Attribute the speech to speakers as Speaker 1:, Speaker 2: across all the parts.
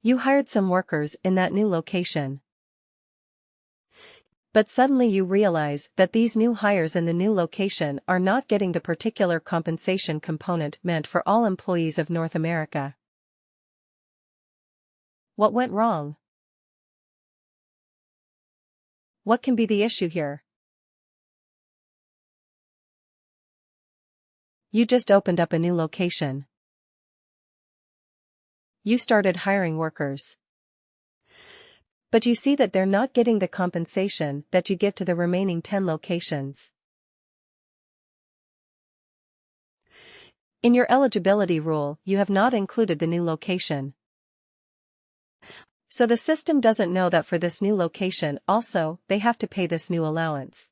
Speaker 1: You hired some workers in that new location. But suddenly you realize that these new hires in the new location are not getting the particular compensation component meant for all employees of North America. What went wrong? What can be the issue here? You just opened up a new location. You started hiring workers. But you see that they're not getting the compensation that you give to the remaining 10 locations. In your eligibility rule, you have not included the new location. So the system doesn't know that for this new location also, they have to pay this new allowance.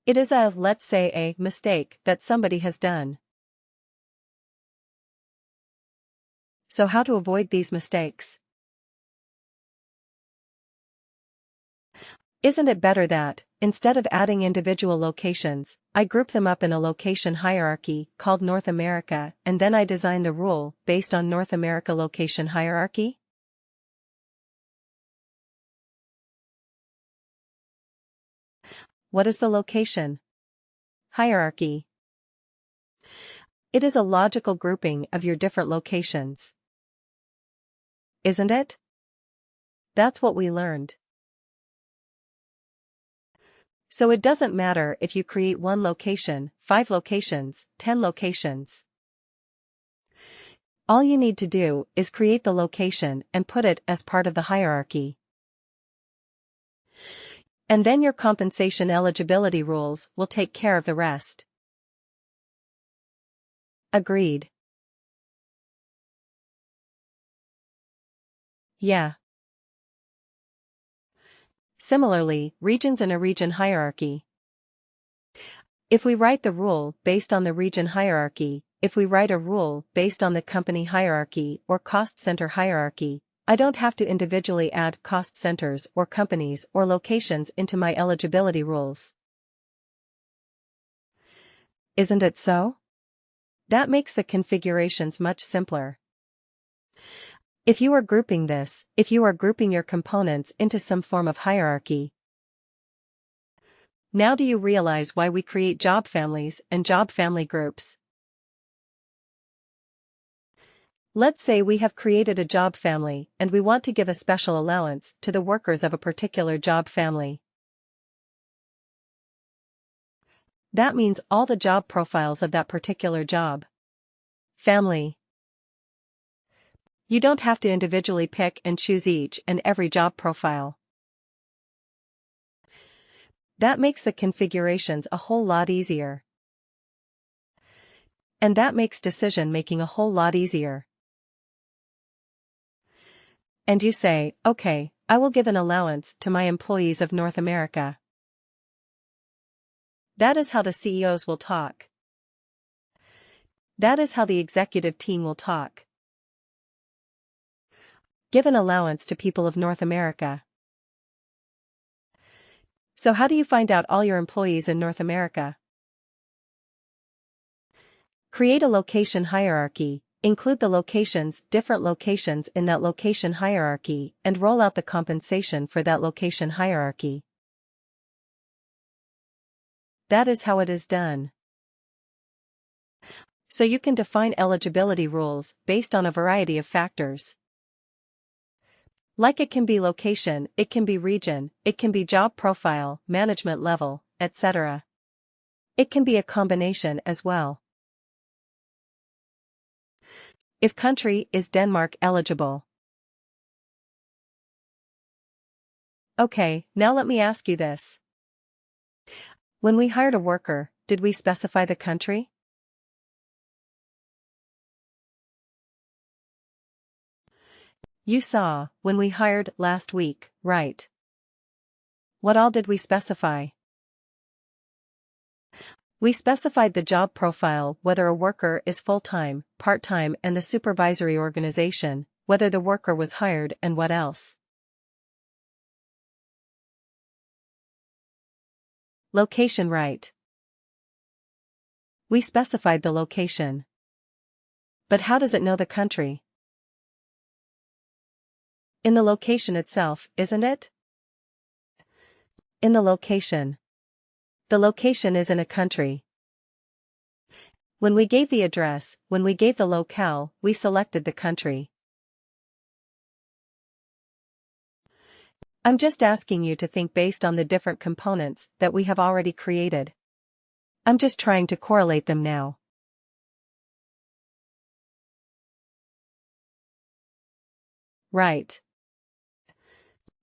Speaker 1: It is let's say a mistake that somebody has done. So how to avoid these mistakes? Isn't it better that, instead of adding individual locations, I group them up in a location hierarchy called North America, and then I design the rule based on North America location hierarchy? What is the location hierarchy? It is a logical grouping of your different locations. Isn't it? That's what we learned. So it doesn't matter if you create 1 location, 5 locations, 10 locations. All you need to do is create the location and put it as part of the hierarchy. And then your compensation eligibility rules will take care of the rest. Agreed. Yeah. Similarly, regions in a region hierarchy. If we write the rule based on the region hierarchy, if we write a rule based on the company hierarchy or cost center hierarchy, I don't have to individually add cost centers or companies or locations into my eligibility rules. Isn't it so? That makes the configurations much simpler. If you are grouping your components into some form of hierarchy. Now do you realize why we create job families and job family groups? Let's say we have created a job family and we want to give a special allowance to the workers of a particular job family. That means all the job profiles of that particular job family. You don't have to individually pick and choose each and every job profile. That makes the configurations a whole lot easier. And that makes decision making a whole lot easier. And you say, okay, I will give an allowance to my employees of North America. That is how the CEOs will talk. That is how the executive team will talk. Give an allowance to people of North America. So how do you find out all your employees in North America? Create a location hierarchy, include the different locations in that location hierarchy, and roll out the compensation for that location hierarchy. That is how it is done. So you can define eligibility rules based on a variety of factors. Like it can be location, it can be region, it can be job profile, management level, etc. It can be a combination as well. If country is Denmark eligible. Okay, now let me ask you this. When we hired a worker, did we specify the country? You saw, when we hired last week, right? What all did we specify? We specified the job profile, whether a worker is full-time, part-time, and the supervisory organization, whether the worker was hired, and what else. Location, right? We specified the location. But how does it know the country? In the location itself, isn't it? In the location. The location is in a country. When we gave the address, when we gave the locale, we selected the country. I'm just asking you to think based on the different components that we have already created. I'm just trying to correlate them now. Right.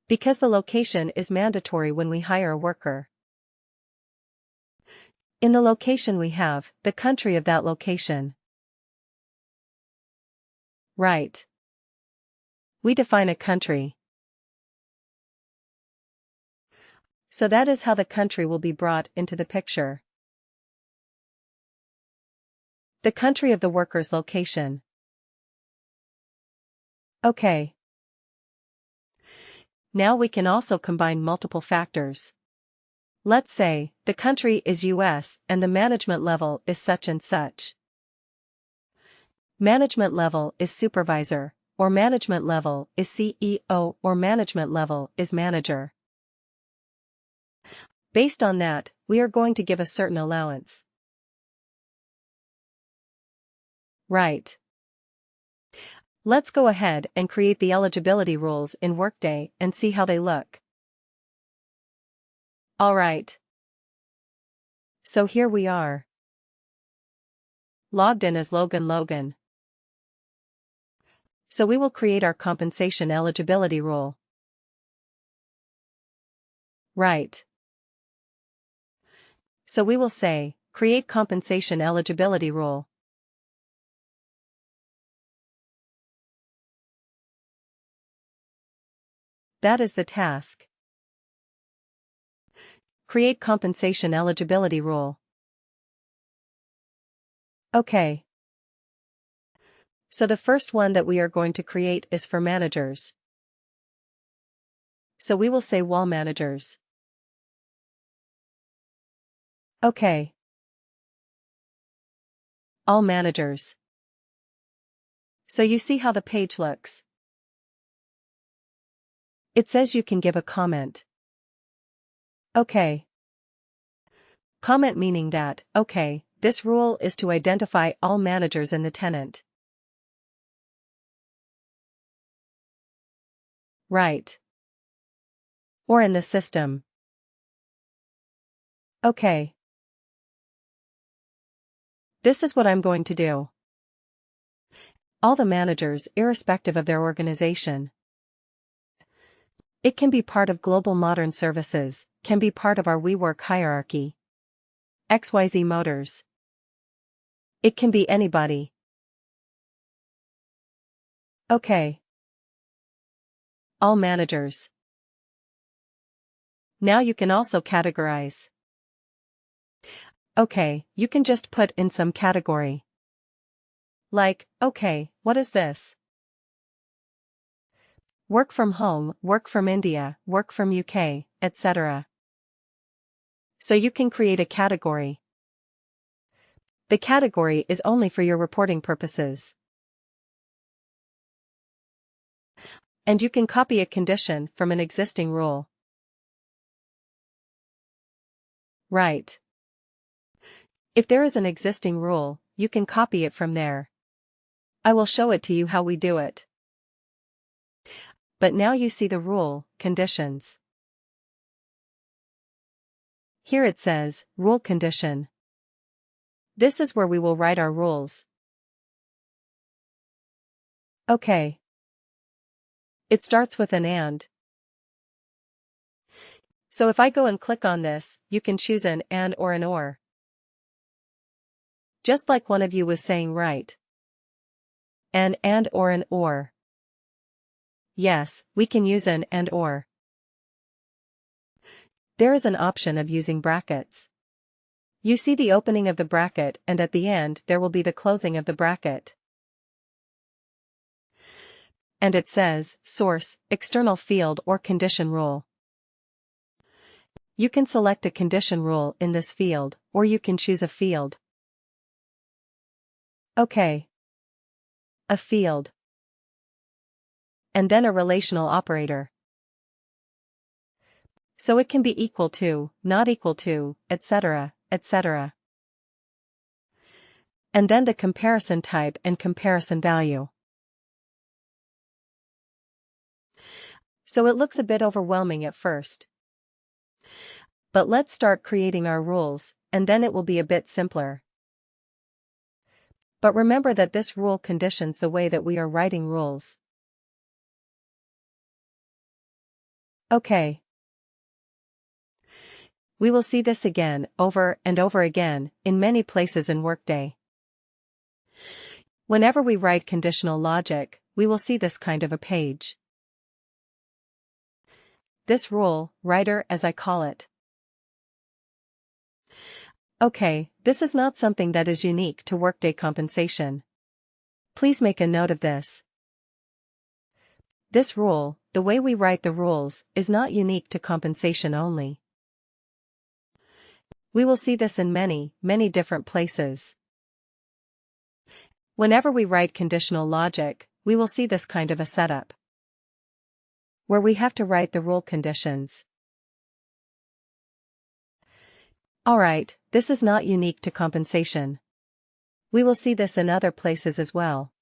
Speaker 1: Because the location is mandatory when we hire a worker. In the location we have the country of that location. Right. We define a country. So that is how the country will be brought into the picture. The country of the worker's location. Okay. Now we can also combine multiple factors. Let's say, the country is US and the management level is such and such. Management level is supervisor, or management level is CEO, or management level is manager. Based on that, we are going to give a certain allowance. Right. Let's go ahead and create the eligibility rules in WorkDay and see how they look. Alright. So here we are. Logged in as Logan. So we will create our compensation eligibility rule. Right. So we will say, create compensation eligibility rule. That is the task. Create compensation eligibility rule. Okay. So the first one that we are going to create is for managers. So we will say wall managers. Okay. All managers. So you see how the page looks. It says you can give a comment. Okay. Comment meaning that, okay, this rule is to identify all managers in the tenant. Right. Or in the system. Okay. This is what I'm going to do. All the managers, irrespective of their organization. It can be part of Global Modern Services, can be part of our WeWork hierarchy. XYZ Motors. It can be anybody. Okay. All managers. Now you can also categorize. Okay, you can just put in some category. Like, okay, what is this? Work from home, work from India, work from UK, etc. So you can create a category. The category is only for your reporting purposes. And you can copy a condition from an existing rule. Right. If there is an existing rule, you can copy it from there. I will show it to you how we do it. But now you see the rule, conditions. Here it says, rule condition. This is where we will write our rules. Okay. It starts with an and. So if I go and click on this, you can choose an and or an or. Just like one of you was saying, right? An and or an or. Yes, we can use an and or. There is an option of using brackets. You see the opening of the bracket and at the end there will be the closing of the bracket. And it says, source, external field or condition rule. You can select a condition rule in this field, or you can choose a field. Okay. A field. and then a relational operator. So it can be equal to, not equal to, etc., etc. And then the comparison type and comparison value. So it looks a bit overwhelming at first. But let's start creating our rules, and then it will be a bit simpler. But remember that this rule conditions the way that we are writing rules. Okay. We will see this again, over and over again, in many places in WorkDay. Whenever we write conditional logic, we will see this kind of a page. This rule, writer as I call it. Okay, this is not something that is unique to WorkDay compensation. Please make a note of this. This rule, the way we write the rules, is not unique to compensation only. We will see this in many, many different places. Whenever we write conditional logic, we will see this kind of a setup, where we have to write the rule conditions. Alright, this is not unique to compensation. We will see this in other places as well.